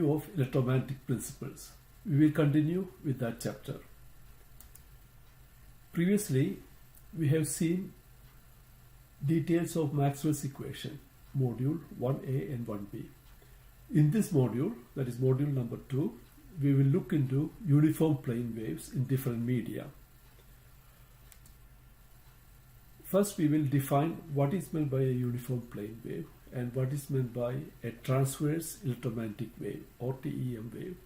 overview of electromagnetic principles. We will continue with that chapter. Previously, we have seen details of Maxwell's equation, module 1a and 1b. In this module, that is module number 2, we will look into uniform plane waves in different media. First, we will define what is meant by a uniform plane wave and what is meant by a transverse electromagnetic wave or TEM wave.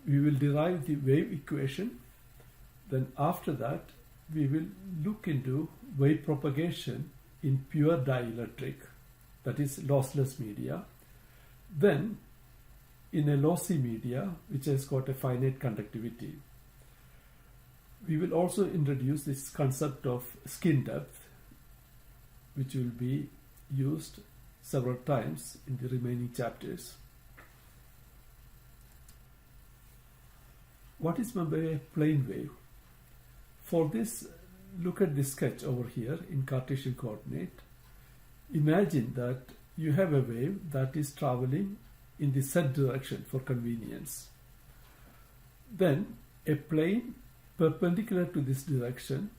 We will derive the wave equation. Then after that, we will look into wave propagation in pure dielectric, that is lossless media. Then in a lossy media, which has got a finite conductivity. We will also introduce this concept of skin depth, which will be used several times in the remaining chapters. What is meant by a plane wave? For this, look at this sketch over here in Cartesian coordinate. Imagine that you have a wave that is traveling in the z direction for convenience. Then a plane perpendicular to this direction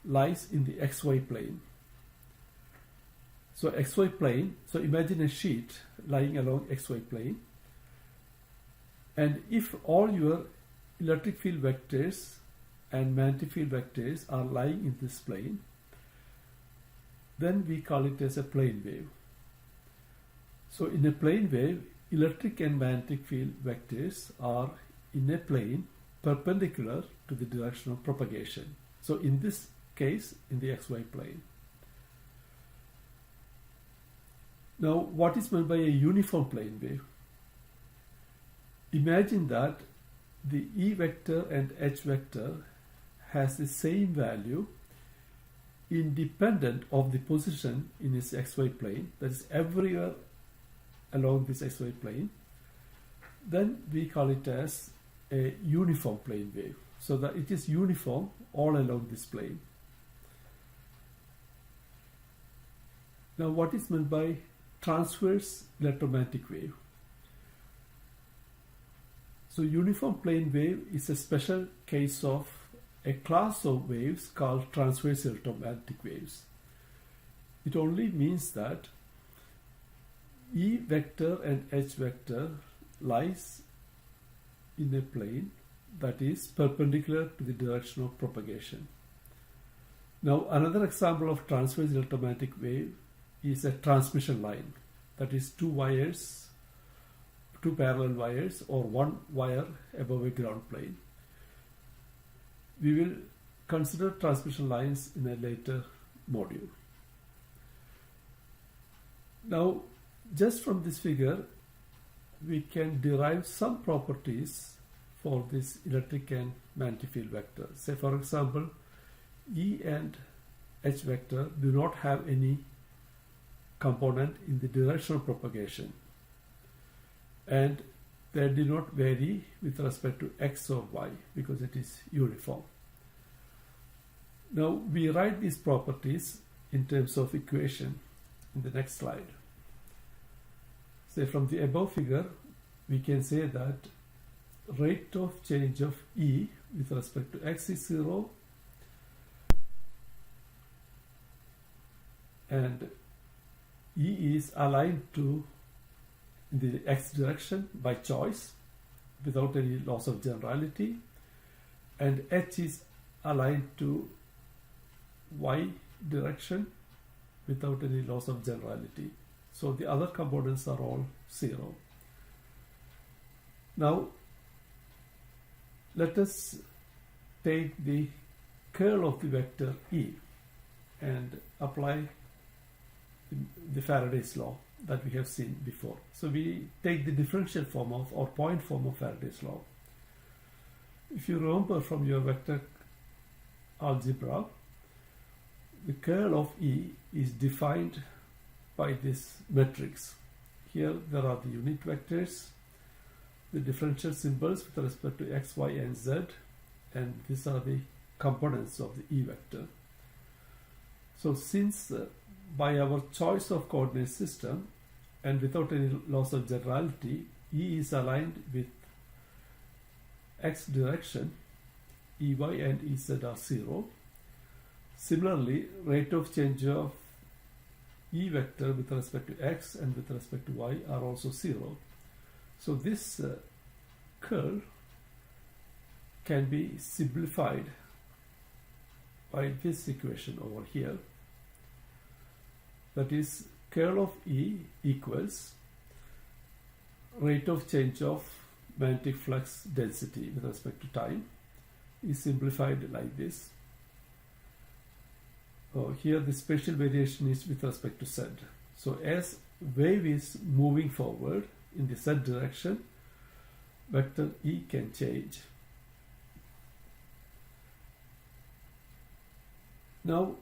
lies in the xy plane. So xy plane, so imagine a sheet lying along xy plane, and if all your electric field vectors and magnetic field vectors are lying in this plane, then we call it as a plane wave. So in a plane wave, electric and magnetic field vectors are in a plane perpendicular to the direction of propagation. So in this case, in the xy plane. Now, what is meant by a uniform plane wave? Imagine that the E vector and H vector has the same value independent of the position in its xy plane, that is everywhere along this xy plane. Then we call it as a uniform plane wave, so that it is uniform all along this plane. Now, what is meant by transverse electromagnetic wave? So uniform plane wave is a special case of a class of waves called transverse electromagnetic waves. It only means that E vector and H vector lies in a plane that is perpendicular to the direction of propagation. Now, another example of transverse electromagnetic wave is a transmission line, that is two parallel wires or one wire above a ground plane. We will consider transmission lines in a later module. Now, just from this figure, we can derive some properties for this electric and magnetic field vector. Say, for example, E and H vector do not have any component in the direction of propagation, and they do not vary with respect to x or y because it is uniform. Now, we write these properties in terms of equation in the next slide. Say, from the above figure, we can say that rate of change of E with respect to x is 0, and E is aligned to the x direction by choice without any loss of generality, and H is aligned to y direction without any loss of generality. So the other components are all 0. Now, let us take the curl of the vector E and apply the Faraday's law that we have seen before. So we take the differential form of or point form of Faraday's law. If you remember from your vector algebra, the curl of E is defined by this matrix. Here there are the unit vectors, the differential symbols with respect to x, y, and z, and these are the components of the E vector. So since by our choice of coordinate system and without any loss of generality, E is aligned with x direction, Ey and Ez are 0. Similarly, rate of change of E vector with respect to x and with respect to y are also 0. So this curl can be simplified by this equation over here. That is, curl of E equals rate of change of magnetic flux density with respect to time, is simplified like this. Here the spatial variation is with respect to z. So as wave is moving forward in the z direction, vector E can change. Now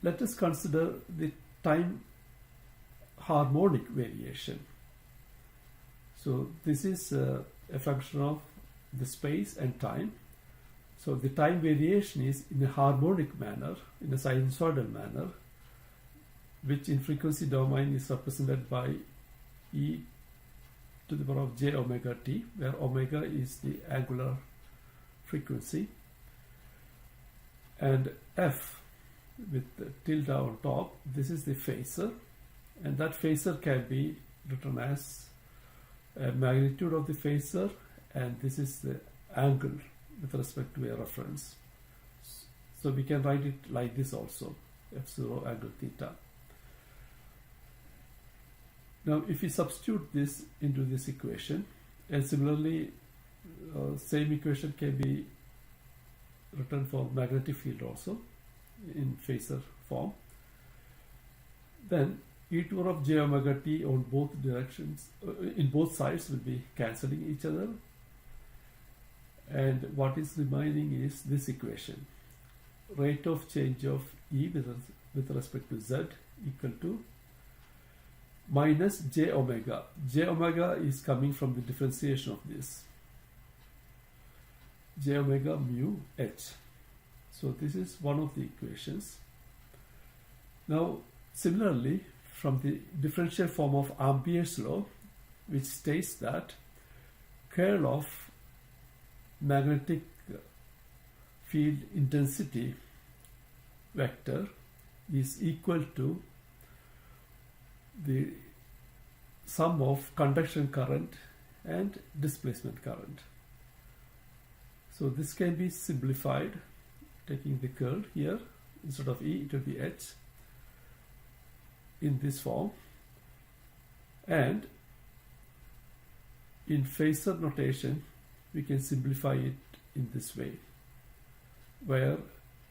let us consider the time harmonic variation. So this is a function of the space and time. So the time variation is in a harmonic manner, in a sinusoidal manner, which in frequency domain is represented by e to the power of j omega t, where omega is the angular frequency, and f with the tilde on top, this is the phasor, and that phasor can be written as a magnitude of the phasor, and this is the angle with respect to a reference. So we can write it like this also, f0 angle theta. Now if we substitute this into this equation, and similarly same equation can be written for magnetic field also in phasor form, then e to the power of j omega t on both directions, in both sides, will be cancelling each other, and what is remaining is this equation, rate of change of E with respect to Z equal to minus j omega. J omega is coming from the differentiation of this, j omega mu h. So this is one of the equations. Now similarly, from the differential form of Ampere's law, which states that curl of magnetic field intensity vector is equal to the sum of conduction current and displacement current. So this can be simplified, taking the curl here, instead of E it will be H in this form, and in phasor notation we can simplify it in this way, where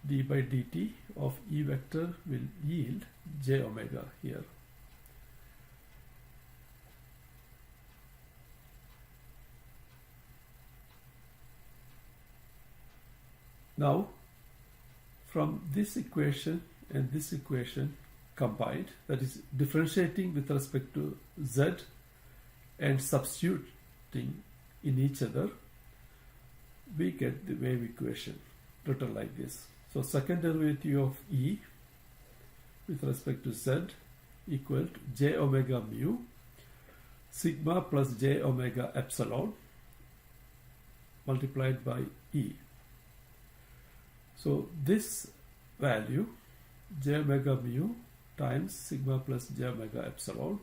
d by dt of E vector will yield j omega here. Now from this equation and this equation combined, that is differentiating with respect to z and substituting in each other, we get the wave equation written like this. So second derivative of E with respect to z equal to j omega mu sigma plus j omega epsilon multiplied by E. So this value, j omega mu times sigma plus j omega epsilon,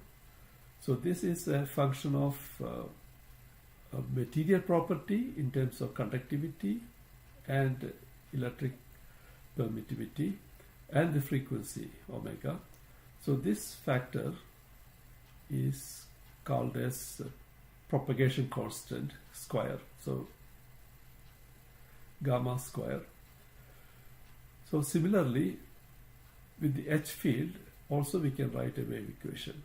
so this is a function of a material property in terms of conductivity and electric permittivity and the frequency omega. So this factor is called as propagation constant square, so gamma square. So similarly, with the H field also we can write a wave equation.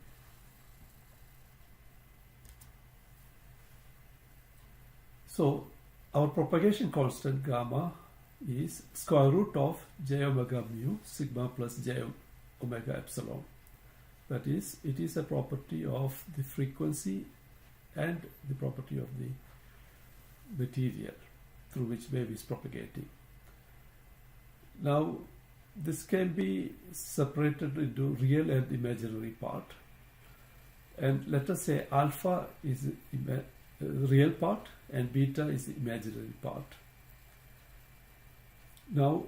So our propagation constant gamma is square root of j omega mu sigma plus j omega epsilon. That is, it is a property of the frequency and the property of the material through which wave is propagating. Now this can be separated into real and imaginary part. And let us say alpha is the real part and beta is the imaginary part. Now,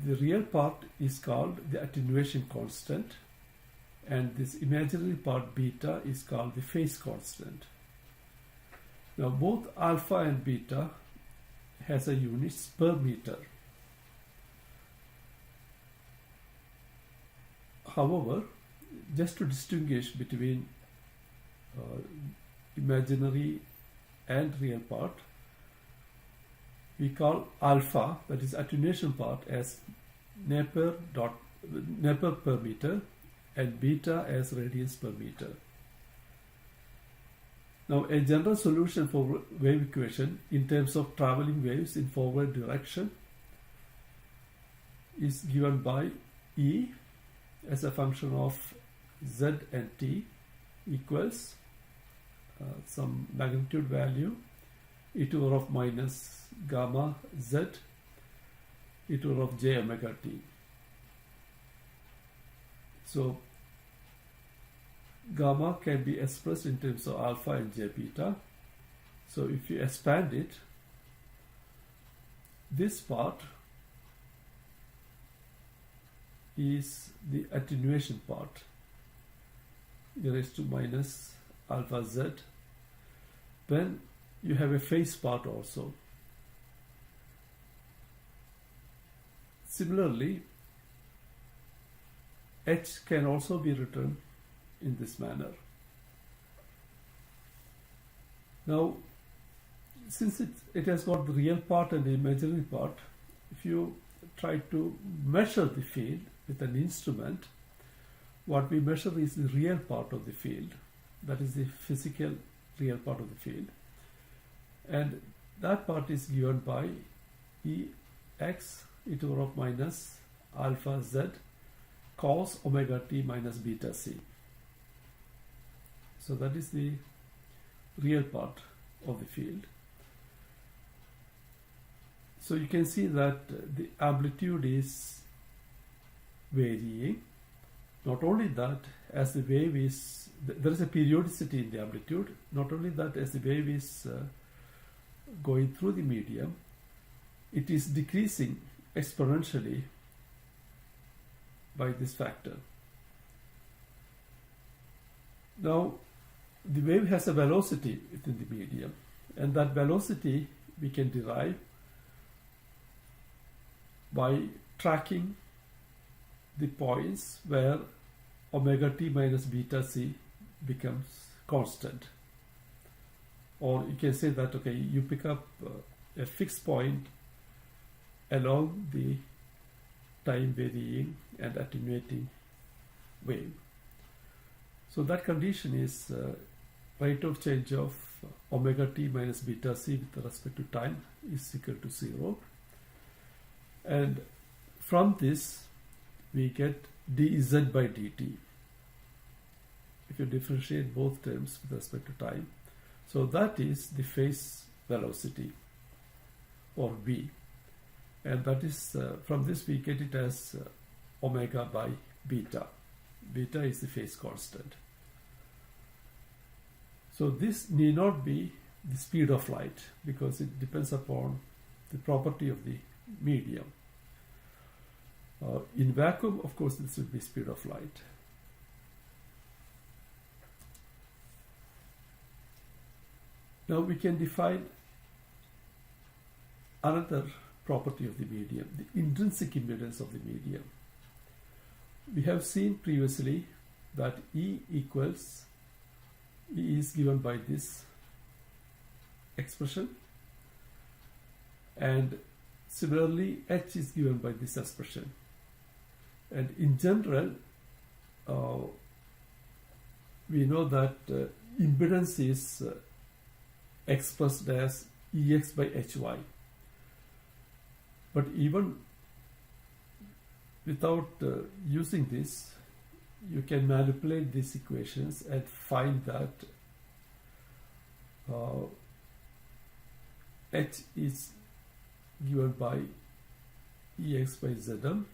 the real part is called the attenuation constant, and this imaginary part beta is called the phase constant. Now, both alpha and beta has a units per meter. However, just to distinguish between imaginary and real part, we call alpha, that is attenuation part, as Napier per meter and beta as radians per meter. Now, a general solution for wave equation in terms of traveling waves in forward direction is given by E as a function of Z and T equals some magnitude value e to the power of minus gamma Z e to the power of j omega t. So gamma can be expressed in terms of alpha and j beta. So if you expand it, this part is the attenuation part, e raised to minus alpha z. Then you have a phase part also. Similarly, H can also be written in this manner. Now, since it has got the real part and the imaginary part, if you try to measure the field with an instrument, what we measure is the real part of the field, that is the physical real part of the field, and that part is given by Ex e to the power of minus alpha z cos omega t minus beta c. So that is the real part of the field. So you can see that the amplitude is varying. Not only that, as the wave is, there is a periodicity in the amplitude. Not only that, as the wave is going through the medium, it is decreasing exponentially by this factor. Now, the wave has a velocity within the medium, and that velocity we can derive by tracking the points where omega t minus beta c becomes constant. Or you can say that, okay, you pick up a fixed point along the time varying and attenuating wave. So that condition is rate of change of omega t minus beta c with respect to time is equal to 0. And from this we get dz by dt if you differentiate both terms with respect to time. So that is the phase velocity, or v, and that is from this we get it as omega by beta. Beta is the phase constant. So this need not be the speed of light, because it depends upon the property of the medium. In vacuum, of course, this would be speed of light. Now we can define another property of the medium, the intrinsic impedance of the medium. We have seen previously that E is given by this expression, and similarly H is given by this expression. And in general, we know that impedance is expressed as Ex by Hy. But even without using this, you can manipulate these equations and find that H is given by Ex by Zm,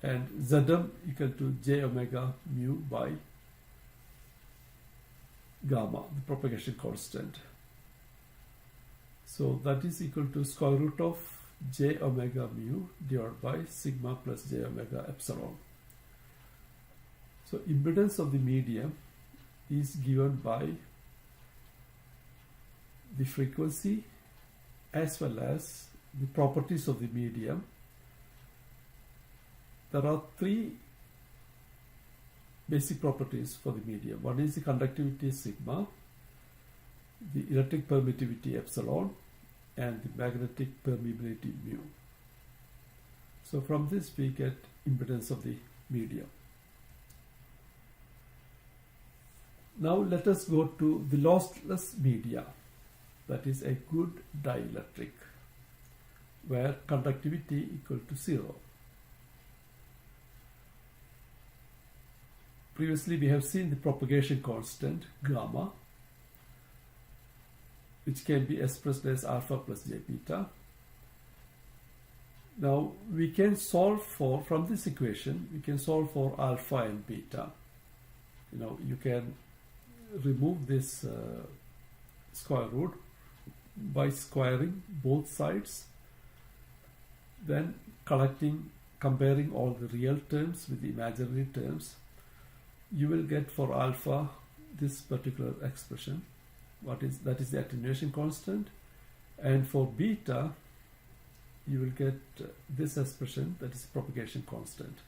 and Zm equal to j omega mu by gamma, the propagation constant. So that is equal to square root of j omega mu divided by sigma plus j omega epsilon. So impedance of the medium is given by the frequency as well as the properties of the medium. There are three basic properties for the medium. One is the conductivity sigma, the electric permittivity epsilon, and the magnetic permeability mu. So from this we get impedance of the medium. Now let us go to the lossless media, that is a good dielectric, where conductivity equal to 0. Previously we have seen the propagation constant gamma, which can be expressed as alpha plus j beta. Now we can solve for, from this equation, we can solve for alpha and beta. You can remove this square root by squaring both sides, then comparing all the real terms with the imaginary terms. You will get for alpha this particular expression, that is the attenuation constant, and for beta you will get this expression, that is propagation constant.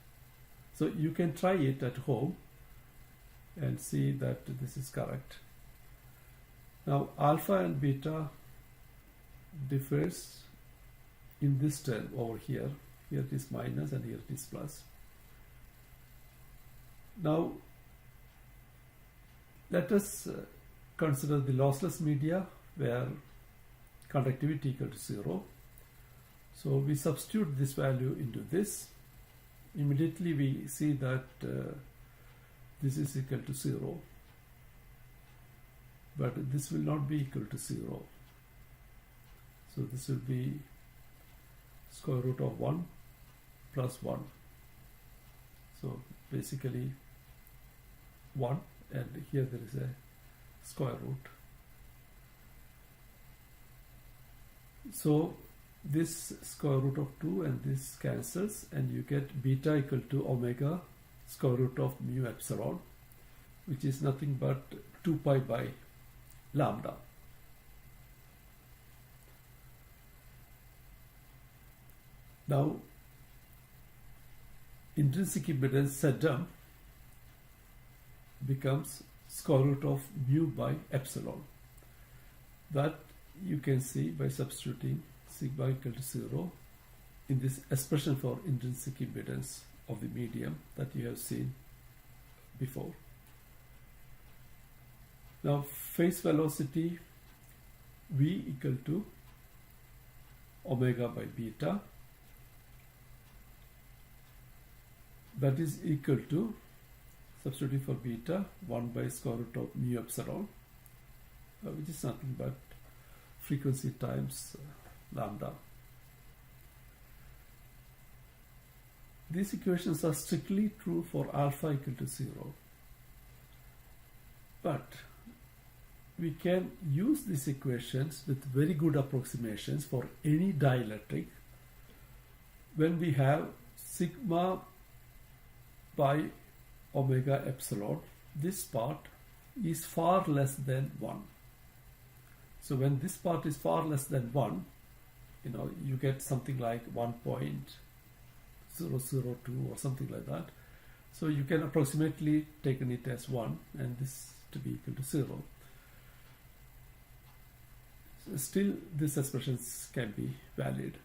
So you can try it at home and see that this is correct. Now alpha and beta differs in this term over here. Here it is minus and here it is plus. Now let us consider the lossless media where conductivity equal to 0. So we substitute this value into this. Immediately we see that this is equal to 0, but this will not be equal to 0. So this will be square root of 1 plus 1. So basically 1, and here there is a square root. So this square root of 2 and this cancels, and you get beta equal to omega square root of mu epsilon, which is nothing but 2 pi by lambda. Now intrinsic impedance Zm becomes square root of mu by epsilon. That you can see by substituting sigma equal to 0 in this expression for intrinsic impedance of the medium that you have seen before. Now phase velocity v equal to omega by beta, that is equal to, substituting for beta, 1 by square root of mu epsilon, which is nothing but frequency times lambda. These equations are strictly true for alpha equal to 0. But we can use these equations with very good approximations for any dielectric when we have sigma by omega epsilon. This part is far less than 1. So when this part is far less than 1, you get something like 1.002 or something like that. So you can approximately take it as 1 and this to be equal to 0. Still these expressions can be valid.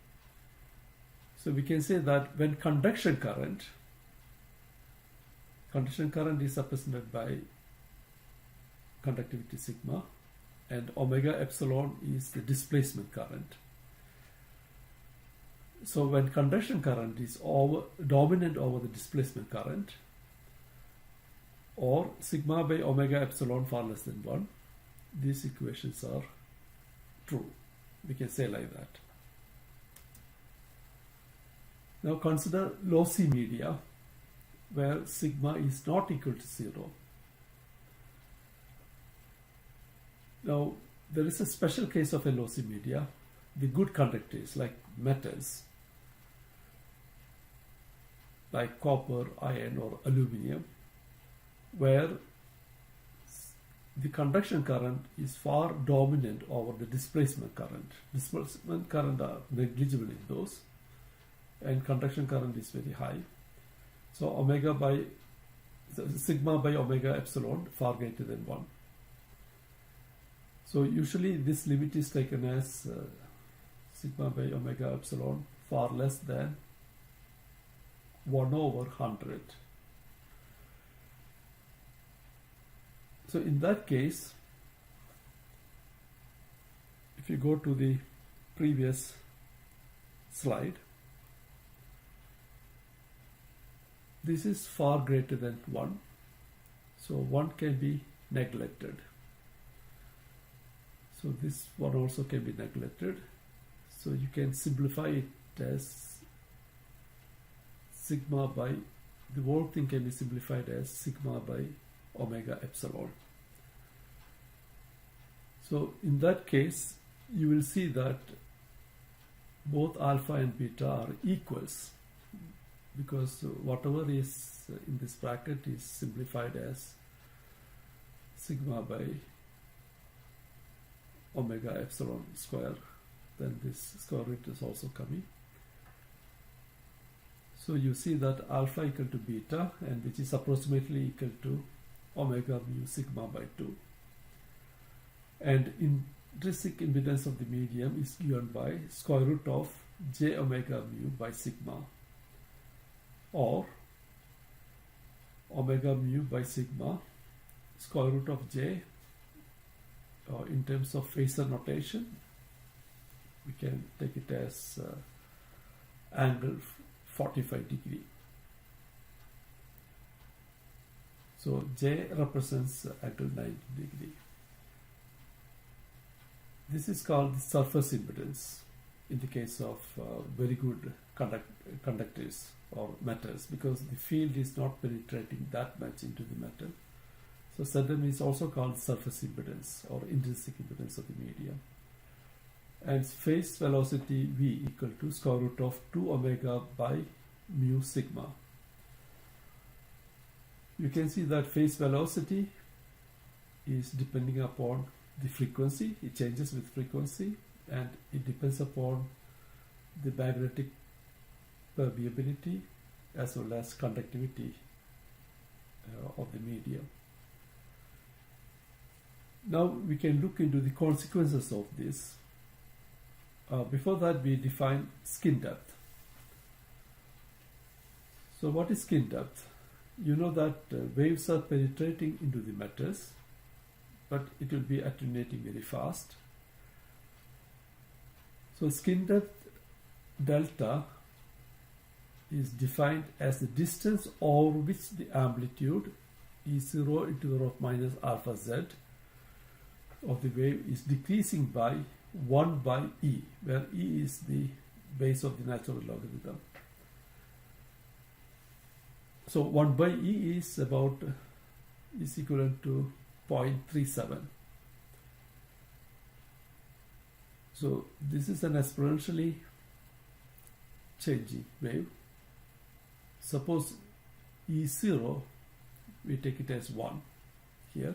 So we can say that when conduction current is represented by conductivity sigma, and omega epsilon is the displacement current. So when conduction current is dominant over the displacement current, or sigma by omega epsilon far less than 1, these equations are true. We can say like that. Now consider lossy media where sigma is not equal to 0. Now, there is a special case of LOC media, the good conductors like metals, like copper, iron, or aluminum, where the conduction current is far dominant over the displacement current. Displacement current are negligible in those, and conduction current is very high. So sigma by omega epsilon far greater than 1. So usually this limit is taken as sigma by omega epsilon far less than 1 over 100. So in that case, if you go to the previous slide, this is far greater than 1. So 1 can be neglected. So this one also can be neglected. So you can simplify it as sigma by, the whole thing can be simplified as sigma by omega epsilon. So in that case, you will see that both alpha and beta are equals, because whatever is in this bracket is simplified as sigma by omega epsilon square. Then this square root is also coming. So you see that alpha equal to beta, and which is approximately equal to omega mu sigma by 2. And intrinsic impedance of the medium is given by square root of j omega mu by sigma, or omega mu by sigma square root of j, in terms of phasor notation we can take it as angle 45 degree. So j represents angle 90 degree. This is called the surface impedance in the case of very good conductors or metals, because the field is not penetrating that much into the metal. So Zm is also called surface impedance or intrinsic impedance of the medium. And phase velocity v equal to square root of 2 omega by mu sigma. You can see that phase velocity is depending upon the frequency. It changes with frequency, and it depends upon the magnetic permeability as well as conductivity of the medium. Now we can look into the consequences of this. Before that, we define skin depth. So what is skin depth? You know that waves are penetrating into the metals, but it will be attenuating very fast. So skin depth delta is defined as the distance over which the amplitude E0 into the power of minus alpha z of the wave is decreasing by 1 by e, where e is the base of the natural logarithm. So 1 by e is equivalent to 0.37. So this is an exponentially changing wave. Suppose E0, we take it as 1 here.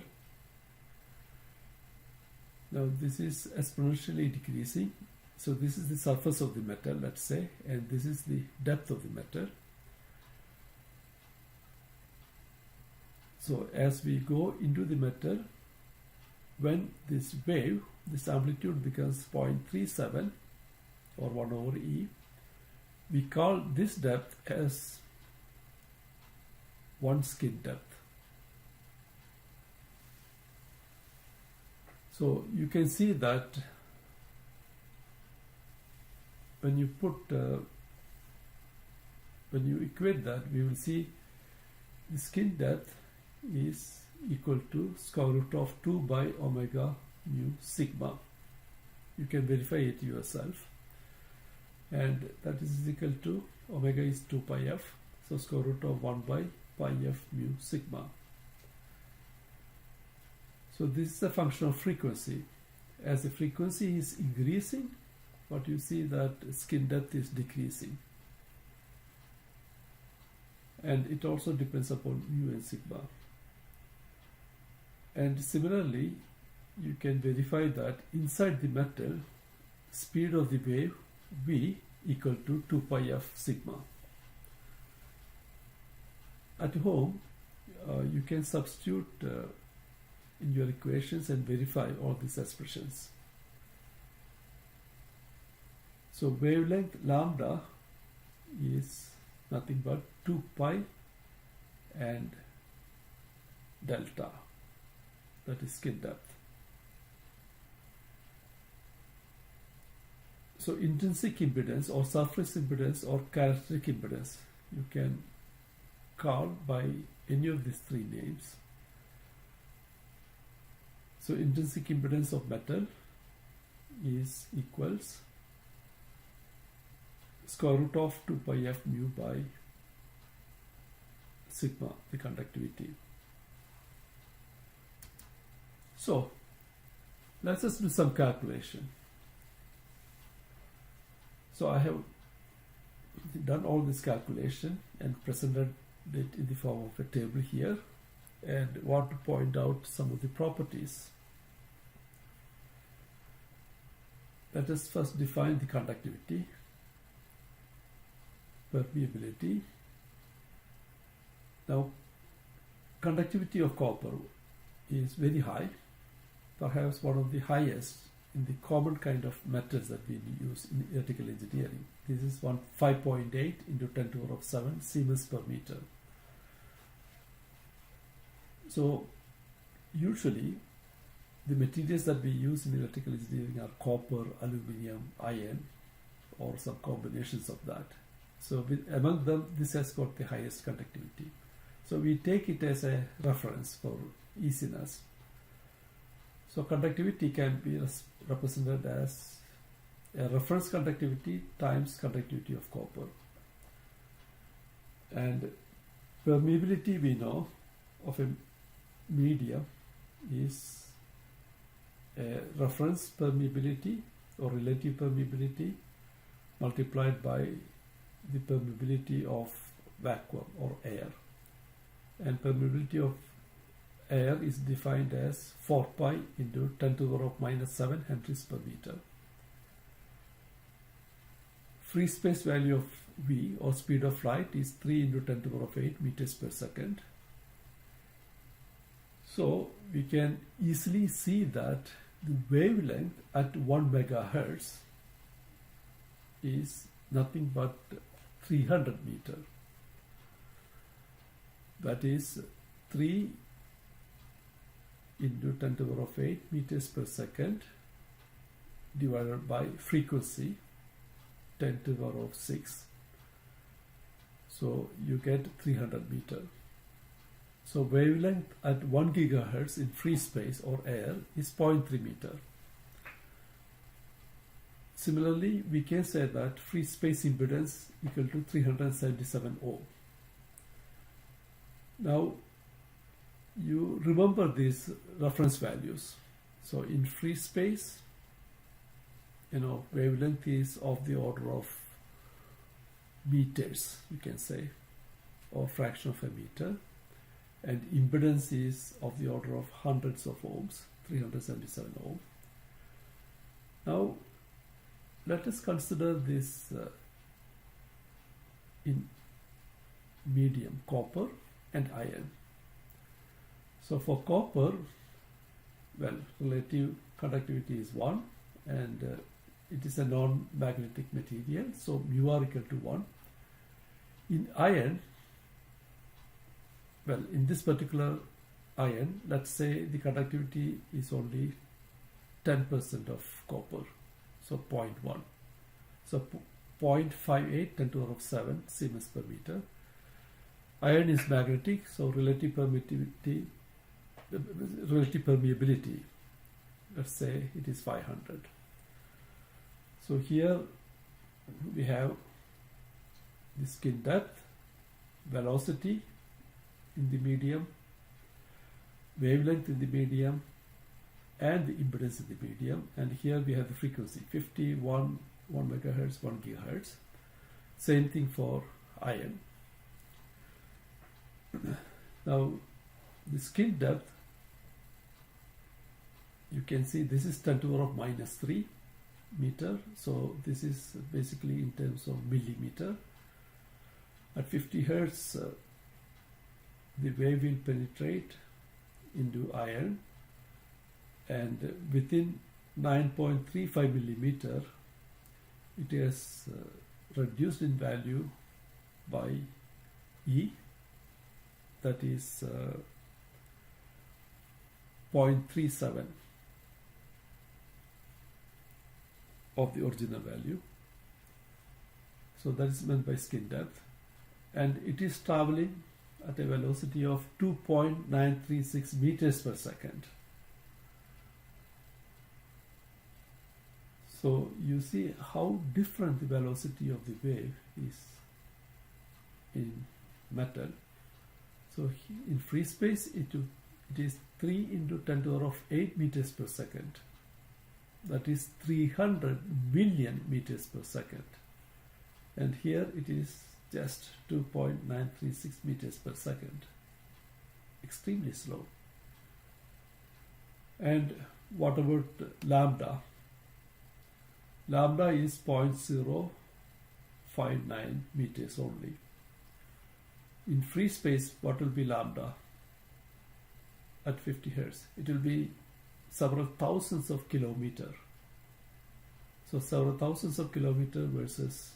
Now this is exponentially decreasing. So this is the surface of the metal, let's say, and this is the depth of the metal. So as we go into the metal, when this wave, this amplitude becomes 0.37 or 1 over e, we call this depth as 1 skin depth. So you can see that when you equate that, we will see the skin depth is equal to square root of 2 by omega mu sigma. You can verify it yourself, and that is equal to omega is 2 pi f, so square root of 1 by pi f mu sigma. So this is a function of frequency. As the frequency is increasing, what you see that skin depth is decreasing. And it also depends upon mu and sigma. And similarly, you can verify that inside the metal, speed of the wave v equal to 2 pi f sigma. At home, you can substitute in your equations and verify all these expressions. So wavelength lambda is nothing but 2 pi and delta, that is skin depth. So intrinsic impedance or surface impedance or characteristic impedance, you can call by any of these three names. So intrinsic impedance of metal is equals square root of 2 pi f mu by sigma, the conductivity. So let's just do some calculation. So I have done all this calculation and presented it in the form of a table here, and want to point out some of the properties. Let us first define the conductivity, permeability. Now, conductivity of copper is very high, perhaps one of the highest in the common kind of metals that we use in electrical engineering. This is 5.8 into 10 to the power of 7 Siemens per meter. So usually the materials that we use in electrical engineering are copper, aluminum, iron, or some combinations of that. So among them, this has got the highest conductivity. So we take it as a reference for easiness. So conductivity can be represented as a reference conductivity times conductivity of copper. And permeability, we know, of a medium is a reference permeability or relative permeability multiplied by the permeability of vacuum or air. And permeability of air is defined as 4 pi into 10 to the power of minus 7 henries per meter. Free space value of v or speed of light is 3 into 10 to the power of 8 meters per second. So we can easily see that the wavelength at 1 megahertz is nothing but 300 meter. That is 3 into 10 to the power of 8 meters per second divided by frequency 10 to the power of 6. So you get 300 meter. So wavelength at 1 gigahertz in free space or air is 0.3 meter. Similarly, we can say that free space impedance equal to 377 ohm. Now, you remember these reference values. So in free space, wavelength is of the order of meters, you can say, or fraction of a meter. And impedance is of the order of hundreds of ohms, 377 ohm. Now, let us consider this in medium, copper and iron. So for copper, well, relative conductivity is 1, and it is a non-magnetic material, so mu r equal to 1. In iron, well, in this particular iron, let's say the conductivity is only 10% of copper, so 0.1. So 0.58 10 to the power of 7 Siemens per meter. Iron is magnetic, so relative permeability, let's say it is 500. So here we have the skin depth, velocity in the medium, wavelength in the medium, and the impedance in the medium, and here we have the frequency 51 1 megahertz 1 gigahertz. Same thing for iron. Now the skin depth, you can see this is 10 to the power of minus 3 meter, so this is basically in terms of millimeter. At 50 hertz the wave will penetrate into iron, and within 9.35 millimeter it is reduced in value by E, that is 0.37 of the original value. So that is meant by skin depth, and it is traveling at a velocity of 2.936 meters per second. So you see how different the velocity of the wave is in metal. So in free space it is 3 into 10 to the power of 8 meters per second. That is 300 million meters per second. And here it is just 2.936 meters per second. Extremely slow. And what about lambda? Lambda is 0.059 meters only. In free space, what will be lambda at 50 hertz? It will be several thousands of kilometers. So several thousands of kilometers versus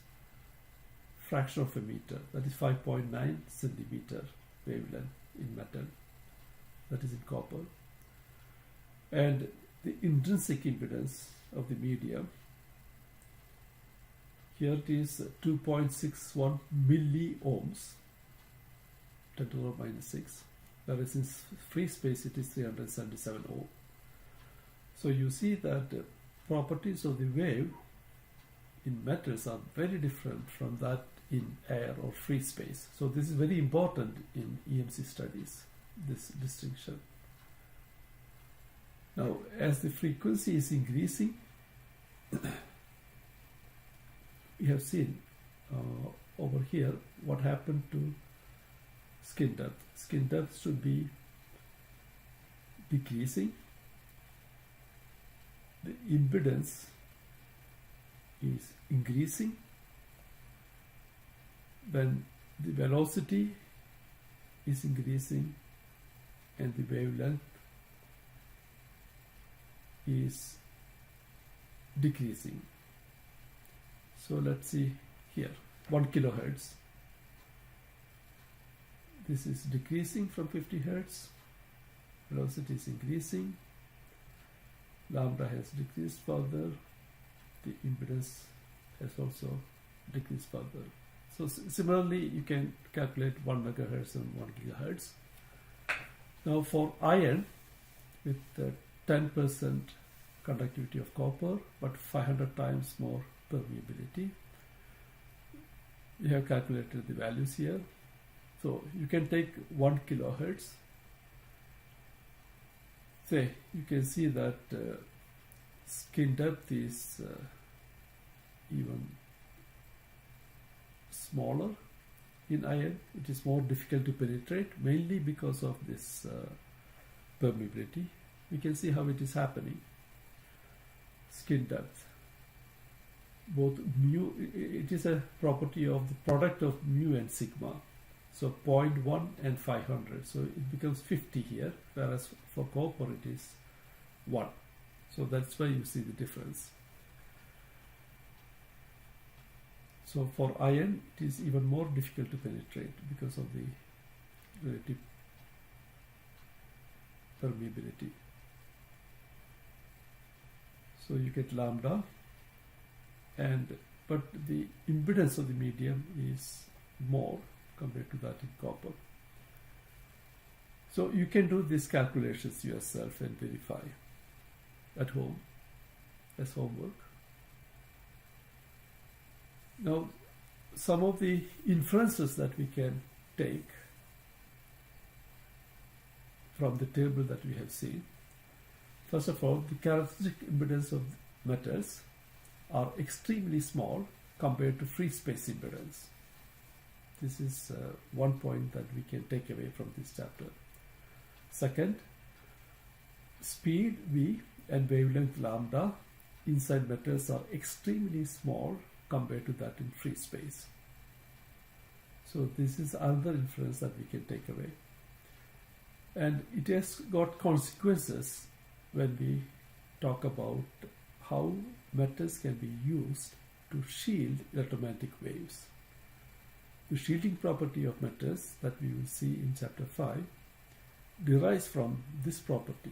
fraction of a meter, that is 5.9 centimeter wavelength in metal, that is in copper. And the intrinsic impedance of the medium, here it is 2.61 milliohms, 10 to the power minus 6, whereas in free space it is 377 ohm. So you see that the properties of the wave in metals are very different from that in air or free space. So this is very important in EMC studies, this distinction. Now, as the frequency is increasing, we have seen over here what happened to skin depth. Skin depth should be decreasing. The impedance is increasing when the velocity is increasing and the wavelength is decreasing. So let's see here, 1 kilohertz. This is decreasing from 50 hertz. Velocity is increasing. Lambda has decreased further. The impedance has also decreased further. So similarly, you can calculate 1 megahertz and 1 gigahertz. Now for iron, with 10% conductivity of copper, but 500 times more permeability, we have calculated the values here. So you can take 1 kilohertz. Say, you can see that skin depth is even smaller in iron. It is more difficult to penetrate, mainly because of this permeability. We can see how it is happening. Skin depth, both mu, it is a property of the product of mu and sigma. So 0.1 and 500, so it becomes 50 here, whereas for copper it is 1. So that's why you see the difference. So for iron it is even more difficult to penetrate because of the relative permeability. So you get lambda, but the impedance of the medium is more compared to that in copper. So you can do these calculations yourself and verify at home as homework. Now, some of the inferences that we can take from the table that we have seen. First of all, the characteristic impedance of metals are extremely small compared to free space impedance. This is one point that we can take away from this chapter. Second, speed v and wavelength lambda inside metals are extremely small compared to that in free space. So this is another inference that we can take away. And it has got consequences when we talk about how metals can be used to shield electromagnetic waves. The shielding property of metals that we will see in chapter 5 derives from this property.